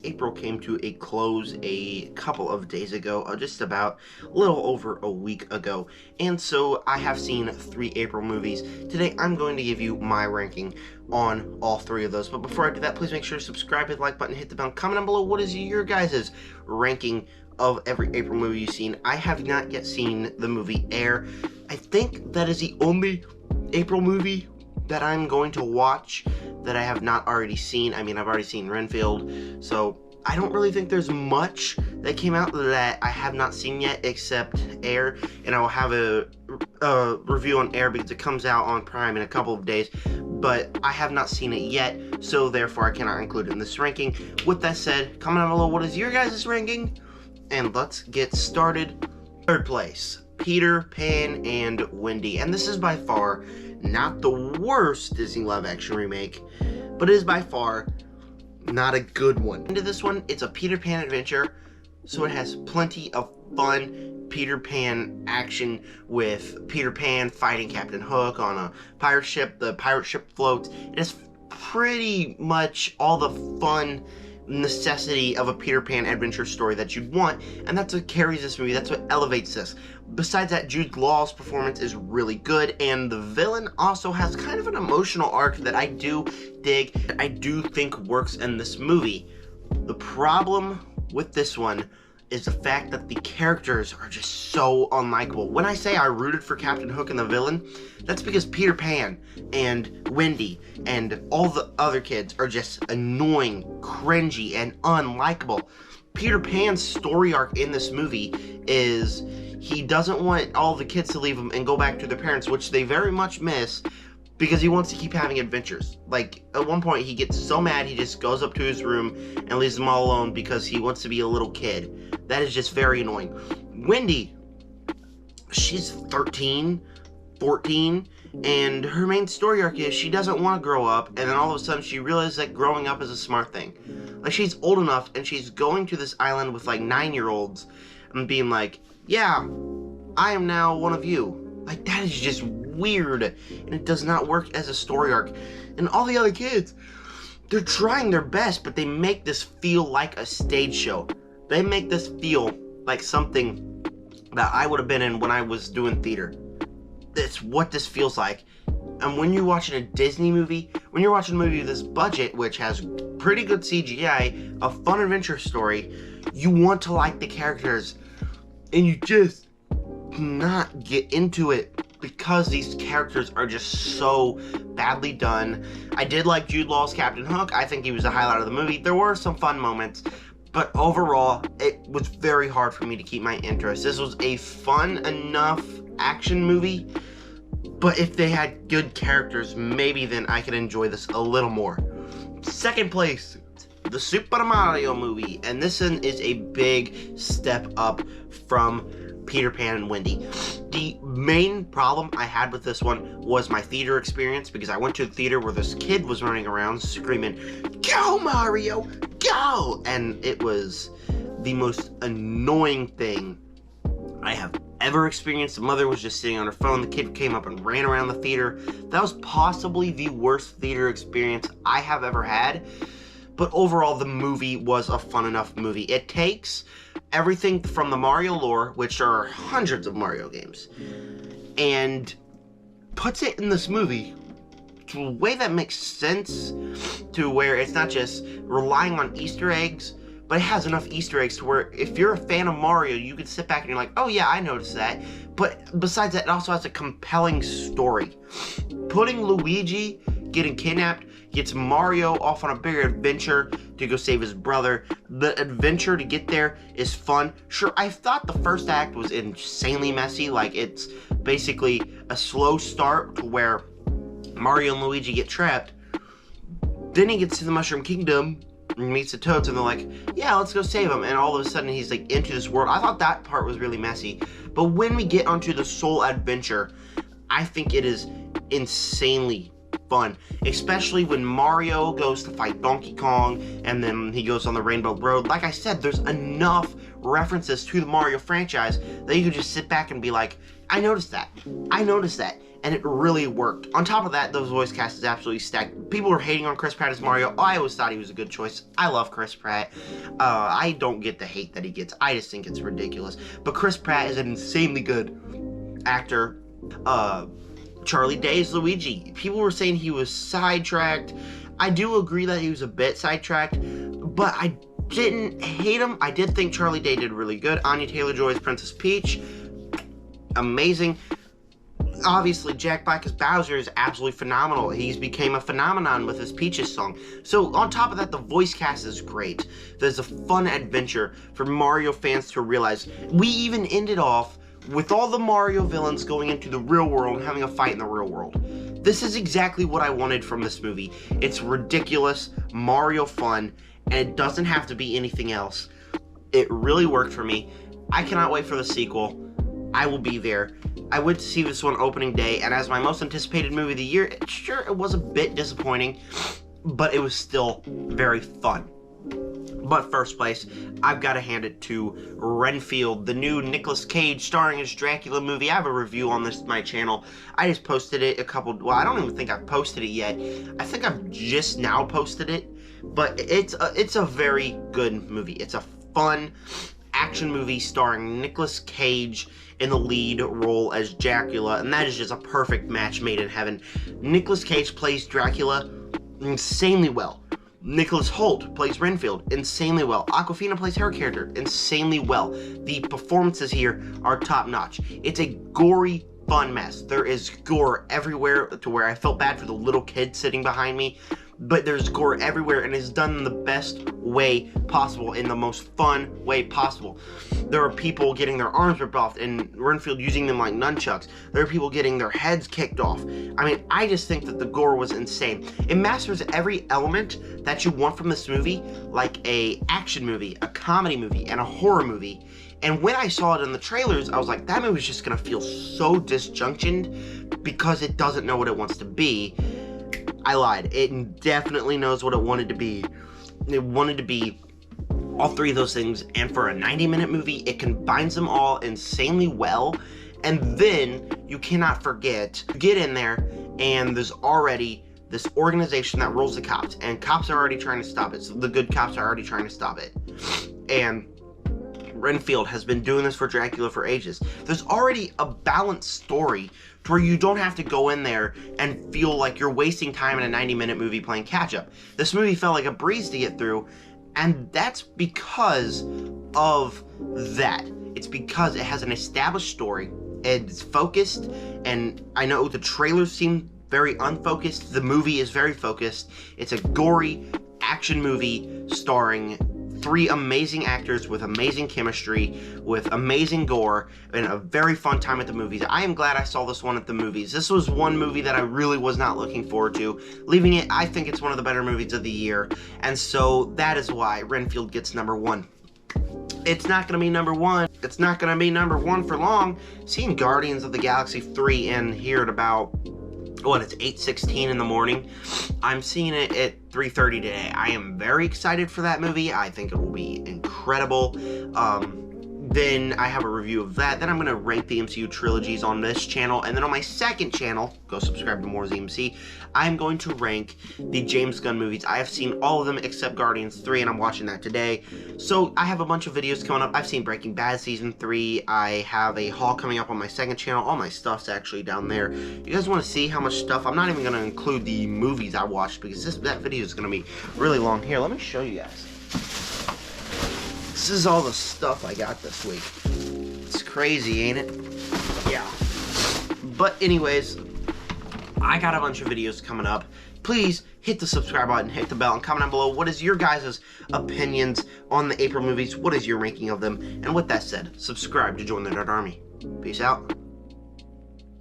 April came to a close a couple of days ago, just about a little over a week ago, and so I have seen 3 April movies. Today I'm going to give you my ranking on all 3 of those, but before I do that, please make sure to subscribe, hit the like button, hit the bell, comment down below what is your guys' ranking of every April movie you've seen. I have not yet seen the movie Air. I think that is the only April movie that I'm going to watch that I have not already seen. I mean, I've already seen Renfield, so I don't really think there's much that came out that I have not seen yet except Air, and I will have a review on Air because it comes out on Prime in a couple of days, but I have not seen it yet, so therefore I cannot include it in this ranking. With that said, comment down below what is your guys' ranking, and let's get started. Third place, Peter Pan and Wendy, and this is by far not the worst Disney live-action remake, but it is by far not a good one. Into this one, it's a Peter Pan adventure, so it has plenty of fun Peter Pan action with Peter Pan fighting Captain Hook on a pirate ship. The pirate ship floats. It has pretty much all the fun necessity of a Peter Pan adventure story that you'd want, and that's what carries this movie. That's what elevates this. Besides that, Jude Law's performance is really good, and the villain also has kind of an emotional arc that I do dig, I do think works in this movie. The problem with this one is the fact that the characters are just so unlikable. When I say I rooted for Captain Hook and the villain, that's because Peter Pan and Wendy and all the other kids are just annoying, cringy, and unlikable. Peter Pan's story arc in this movie is he doesn't want all the kids to leave him and go back to their parents, which they very much miss, because he wants to keep having adventures. Like, at one point he gets so mad he just goes up to his room and leaves them all alone because he wants to be a little kid. That is just very annoying. Wendy, she's 13, 14, and her main story arc is she doesn't want to grow up, and then all of a sudden she realizes that growing up is a smart thing. Like, she's old enough and she's going to this island with like 9-year-olds and being like, yeah, I am now one of you. Like, that is just weird, and it does not work as a story arc. And all the other kids, they're trying their best, but they make this feel like a stage show. They make this feel like something that I would have been in when I was doing theater. That's what this feels like. And when you're watching a Disney movie, when you're watching a movie with this budget, which has pretty good CGI, a fun adventure story, you want to like the characters, and you just not get into it because these characters are just so badly done. I did like Jude Law's Captain Hook. I think he was the highlight of the movie. There were some fun moments, but overall, it was very hard for me to keep my interest. This was a fun enough action movie, but if they had good characters, maybe then I could enjoy this a little more. Second place, the Super Mario movie, and this one is a big step up from Peter Pan and Wendy. The main problem I had with this one was my theater experience, because I went to a theater where this kid was running around screaming, "Go Mario, go!" And it was the most annoying thing I have ever experienced. The mother was just sitting on her phone, the kid came up and ran around the theater. That was possibly the worst theater experience I have ever had. But overall, the movie was a fun enough movie. It takes everything from the Mario lore, which are hundreds of Mario games, and puts it in this movie to a way that makes sense, to where it's not just relying on Easter eggs, but it has enough Easter eggs to where if you're a fan of Mario, you can sit back and you're like, oh yeah, I noticed that. But besides that, it also has a compelling story. Putting Luigi getting kidnapped gets Mario off on a bigger adventure to go save his brother. The adventure to get there is fun. Sure, I thought the first act was insanely messy. Like, it's basically a slow start to where Mario and Luigi get trapped. Then he gets to the Mushroom Kingdom and meets the Toads, and they're like, yeah, let's go save him. And all of a sudden, he's like into this world. I thought that part was really messy. But when we get onto the Soul Adventure, I think it is insanely fun, especially when Mario goes to fight Donkey Kong and then he goes on the Rainbow Road. Like I said, there's enough references to the Mario franchise that you could just sit back and be like, I noticed that. and it really worked. On top of that, the voice cast is absolutely stacked. People were hating on Chris Pratt as Mario. I always thought he was a good choice. I love Chris Pratt. I don't get the hate that he gets. I just think it's ridiculous. But Chris Pratt is an insanely good actor. Charlie Day is Luigi. People were saying he was sidetracked. I do agree that he was a bit sidetracked, but I didn't hate him. I did think Charlie Day did really good. Anya Taylor-Joy as Princess Peach, amazing. Obviously, Jack Black as Bowser is absolutely phenomenal. He's became a phenomenon with his Peaches song. So on top of that, the voice cast is great. There's a fun adventure for Mario fans to realize. We even ended off with all the Mario villains going into the real world and having a fight in the real world. This is exactly what I wanted from this movie. It's ridiculous, Mario fun, and it doesn't have to be anything else. It really worked for me. I cannot wait for the sequel. I will be there. I went to see this one opening day, and as my most anticipated movie of the year, sure, it was a bit disappointing, but it was still very fun. But first place, I've got to hand it to Renfield, the new Nicolas Cage starring as Dracula movie. I have a review on this my channel. I just posted it well, I don't even think I've posted it yet. I think I've just now posted it, but it's a very good movie. It's a fun action movie starring Nicolas Cage in the lead role as Dracula, and that is just a perfect match made in heaven. Nicolas Cage plays Dracula insanely well. Nicholas Hoult plays Renfield insanely well. Awkwafina plays her character insanely well. The performances here are top-notch. It's a gory, fun mess. There is gore everywhere to where I felt bad for the little kid sitting behind me, but there's gore everywhere, and it's done in the best way possible, in the most fun way possible. There are people getting their arms ripped off, and Renfield using them like nunchucks. There are people getting their heads kicked off. I mean, I just think that the gore was insane. It masters every element that you want from this movie, like a action movie, a comedy movie, and a horror movie. And when I saw it in the trailers, I was like, that movie's just gonna feel so disjunctioned because it doesn't know what it wants to be. I lied. It definitely knows what it wanted to be. It wanted to be all three of those things, and for a 90-minute movie, it combines them all insanely well. And then you cannot forget, you get in there, and there's already this organization that rules the cops, and cops are already trying to stop it. So the good cops are already trying to stop it. And Renfield has been doing this for Dracula for ages. There's already a balanced story to where you don't have to go in there and feel like you're wasting time in a 90-minute movie playing catch-up. This movie felt like a breeze to get through, and that's because of that. It's because it has an established story, it's focused, and I know the trailers seem very unfocused. The movie is very focused. It's a gory action movie starring three amazing actors with amazing chemistry, with amazing gore, and a very fun time at the movies. I am glad I saw this one at the movies. This was one movie that I really was not looking forward to. Leaving it, I think it's one of the better movies of the year, and so that is why Renfield gets number one. It's not going to be number one. It's not going to be number one for long. Seeing Guardians of the Galaxy 3 in here at about, it's 8:16 in the morning. I'm seeing it at 3:30 today. I am very excited for that movie. I think it will be incredible. Then I have a review of that. Then I'm going to rank the MCU trilogies on this channel. And then on my second channel, go subscribe to More ZMC, I'm going to rank the James Gunn movies. I have seen all of them except Guardians 3, and I'm watching that today. So I have a bunch of videos coming up. I've seen Breaking Bad Season 3. I have a haul coming up on my second channel. All my stuff's actually down there. You guys want to see how much stuff? I'm not even going to include the movies I watched because that video is going to be really long. Here, let me show you guys. This is all the stuff I got this week. It's crazy, ain't it? Yeah. But anyways, I got a bunch of videos coming up. Please hit the subscribe button, hit the bell, and comment down below what is your guys' opinions on the April movies. What is your ranking of them? And with that said, subscribe to join the Nerd Army. Peace out.